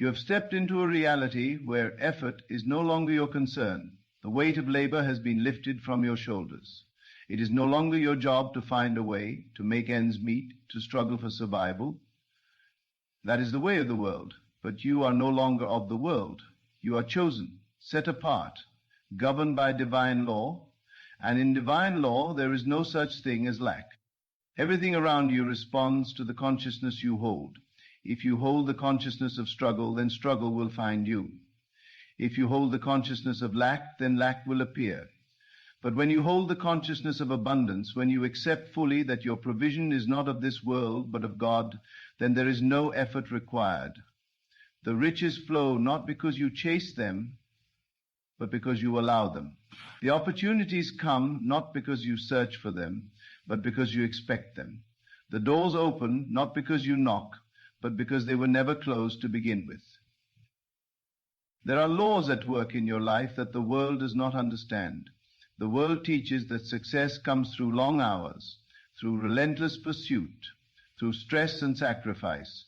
You have stepped into a reality where effort is no longer your concern. The weight of labor has been lifted from your shoulders. It is no longer your job to find a way, to make ends meet, to struggle for survival. That is the way of the world, but you are no longer of the world. You are chosen, set apart, governed by divine law, and in divine law there is no such thing as lack. Everything around you responds to the consciousness you hold. If you hold the consciousness of struggle, then struggle will find you. If you hold the consciousness of lack, then lack will appear. But when you hold the consciousness of abundance, when you accept fully that your provision is not of this world, but of God, then there is no effort required. The riches flow not because you chase them, but because you allow them. The opportunities come not because you search for them, but because you expect them. The doors open not because you knock, but because they were never closed to begin with. There are laws at work in your life that the world does not understand. The world teaches that success comes through long hours, through relentless pursuit, through stress and sacrifice.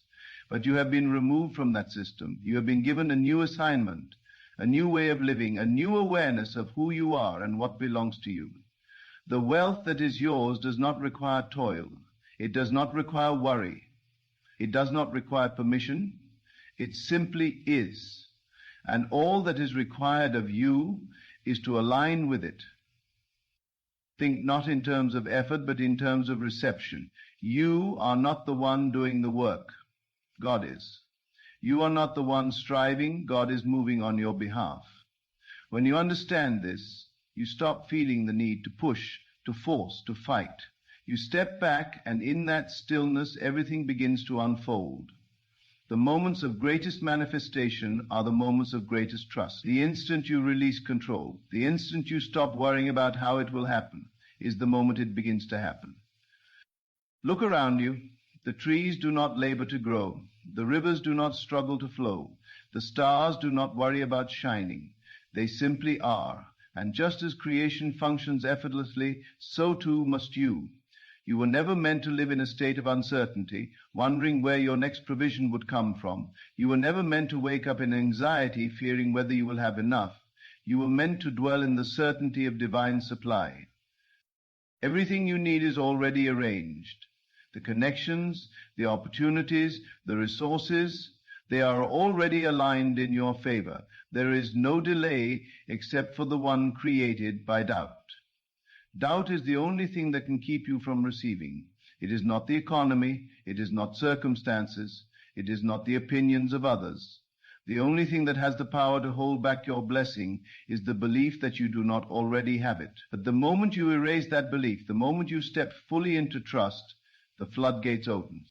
But you have been removed from that system. You have been given a new assignment, a new way of living, a new awareness of who you are and what belongs to you. The wealth that is yours does not require toil. It does not require worry. It does not require permission. It simply is. And all that is required of you is to align with it. Think not in terms of effort, but in terms of reception. You are not the one doing the work. God is. You are not the one striving. God is moving on your behalf. When you understand this, you stop feeling the need to push, to force, to fight. You step back, and in that stillness, everything begins to unfold. The moments of greatest manifestation are the moments of greatest trust. The instant you release control, the instant you stop worrying about how it will happen, is the moment it begins to happen. Look around you. The trees do not labor to grow. The rivers do not struggle to flow. The stars do not worry about shining. They simply are. And just as creation functions effortlessly, so too must you. You were never meant to live in a state of uncertainty, wondering where your next provision would come from. You were never meant to wake up in anxiety, fearing whether you will have enough. You were meant to dwell in the certainty of divine supply. Everything you need is already arranged. The connections, the opportunities, the resources, they are already aligned in your favor. There is no delay except for the one created by doubt. Doubt is the only thing that can keep you from receiving. It is not the economy, it is not circumstances, it is not the opinions of others. The only thing that has the power to hold back your blessing is the belief that you do not already have it. But the moment you erase that belief, the moment you step fully into trust, the floodgates open.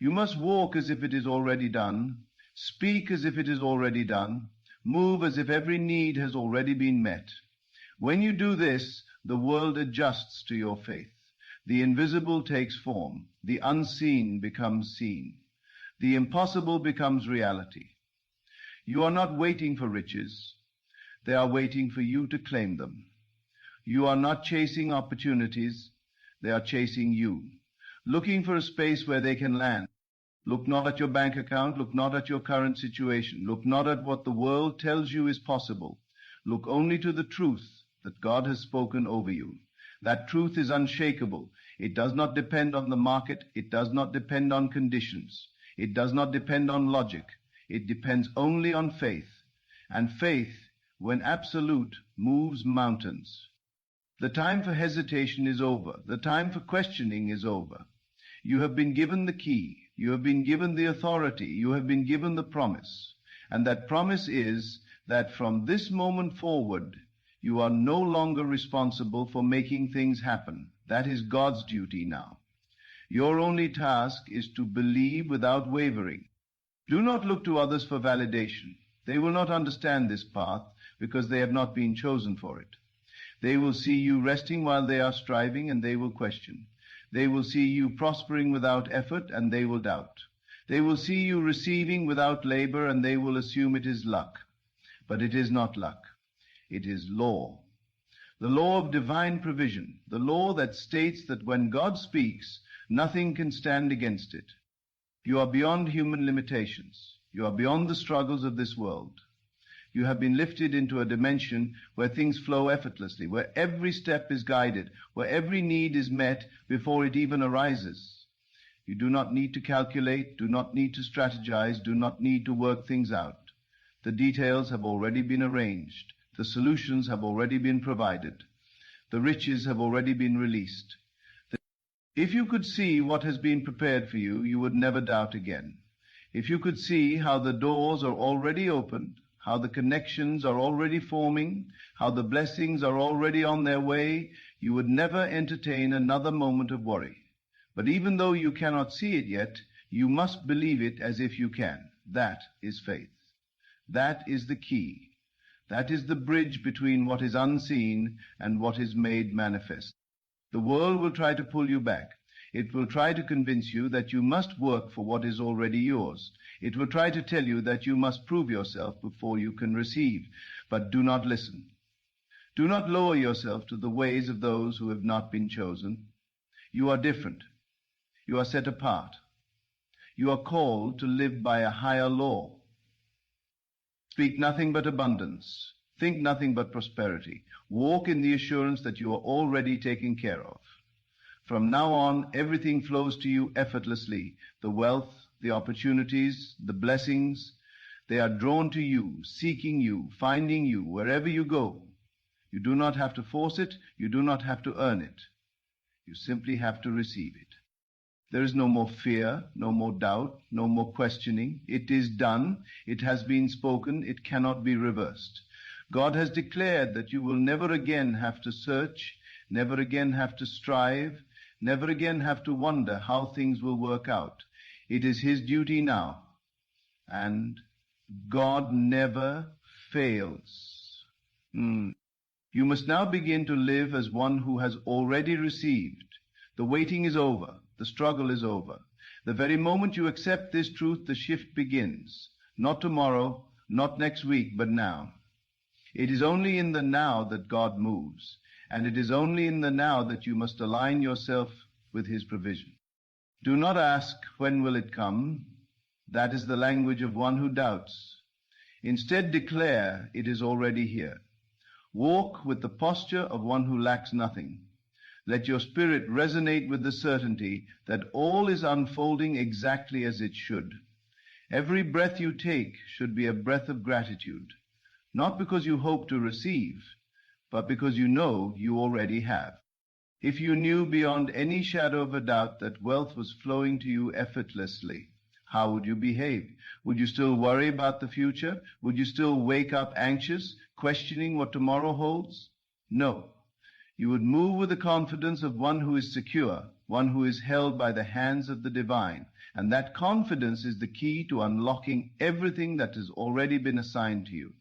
You must walk as if it is already done, speak as if it is already done, move as if every need has already been met. When you do this, the world adjusts to your faith. The invisible takes form. The unseen becomes seen. The impossible becomes reality. You are not waiting for riches. They are waiting for you to claim them. You are not chasing opportunities. They are chasing you, looking for a space where they can land. Look not at your bank account. Look not at your current situation. Look not at what the world tells you is possible. Look only to the truth that God has spoken over you. That truth is unshakable. It does not depend on the market. It does not depend on conditions. It does not depend on logic. It depends only on faith. And faith, when absolute, moves mountains. The time for hesitation is over. The time for questioning is over. You have been given the key. You have been given the authority. You have been given the promise. And that promise is that from this moment forward, you are no longer responsible for making things happen. That is God's duty now. Your only task is to believe without wavering. Do not look to others for validation. They will not understand this path because they have not been chosen for it. They will see you resting while they are striving, and they will question. They will see you prospering without effort, and they will doubt. They will see you receiving without labor, and they will assume it is luck. But it is not luck. It is law. The law of divine provision, the law that states that when God speaks, nothing can stand against it. You are beyond human limitations. You are beyond the struggles of this world. You have been lifted into a dimension where things flow effortlessly, where every step is guided, where every need is met before it even arises. You do not need to calculate, do not need to strategize, do not need to work things out. The details have already been arranged. The solutions have already been provided. The riches have already been released. If you could see what has been prepared for you, you would never doubt again. If you could see how the doors are already opened, how the connections are already forming, how the blessings are already on their way, you would never entertain another moment of worry. But even though you cannot see it yet, you must believe it as if you can. That is faith. That is the key. That is the bridge between what is unseen and what is made manifest. The world will try to pull you back. It will try to convince you that you must work for what is already yours. It will try to tell you that you must prove yourself before you can receive. But do not listen. Do not lower yourself to the ways of those who have not been chosen. You are different. You are set apart. You are called to live by a higher law. Speak nothing but abundance. Think nothing but prosperity. Walk in the assurance that you are already taken care of. From now on, everything flows to you effortlessly. The wealth, the opportunities, the blessings, they are drawn to you, seeking you, finding you wherever you go. You do not have to force it. You do not have to earn it. You simply have to receive it. There is no more fear, no more doubt, no more questioning. It is done. It has been spoken. It cannot be reversed. God has declared that you will never again have to search, never again have to strive, never again have to wonder how things will work out. It is His duty now. And God never fails. You must now begin to live as one who has already received. The waiting is over. The struggle is over. The very moment you accept this truth, the shift begins. Not tomorrow, not next week, but now. It is only in the now that God moves, and it is only in the now that you must align yourself with His provision. Do not ask, when will it come? That is the language of one who doubts. Instead, declare, it is already here. Walk with the posture of one who lacks nothing. Let your spirit resonate with the certainty that all is unfolding exactly as it should. Every breath you take should be a breath of gratitude, not because you hope to receive, but because you know you already have. If you knew beyond any shadow of a doubt that wealth was flowing to you effortlessly, how would you behave? Would you still worry about the future? Would you still wake up anxious, questioning what tomorrow holds? No. You would move with the confidence of one who is secure, one who is held by the hands of the divine. And that confidence is the key to unlocking everything that has already been assigned to you.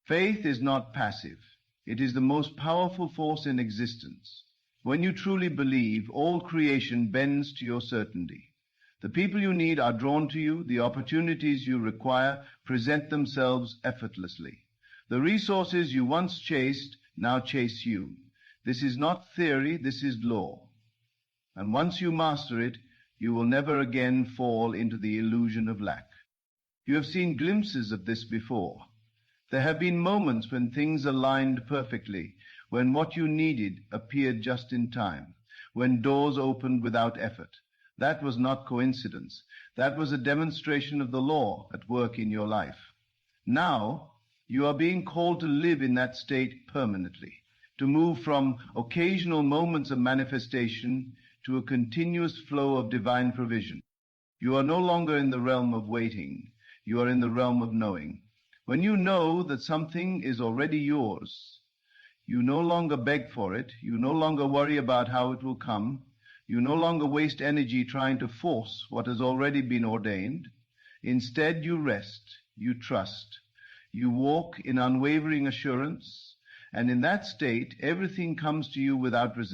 Faith is not passive. It is the most powerful force in existence. When you truly believe, all creation bends to your certainty. The people you need are drawn to you. The opportunities you require present themselves effortlessly. The resources you once chased now chase you. This is not theory, this is law. And once you master it, you will never again fall into the illusion of lack. You have seen glimpses of this before. There have been moments when things aligned perfectly, when what you needed appeared just in time, when doors opened without effort. That was not coincidence. That was a demonstration of the law at work in your life. Now, you are being called to live in that state permanently, to move from occasional moments of manifestation to a continuous flow of divine provision. You are no longer in the realm of waiting. You are in the realm of knowing. When you know that something is already yours, you no longer beg for it. You no longer worry about how it will come. You no longer waste energy trying to force what has already been ordained. Instead, you rest, you trust. You walk in unwavering assurance, and in that state, everything comes to you without resistance.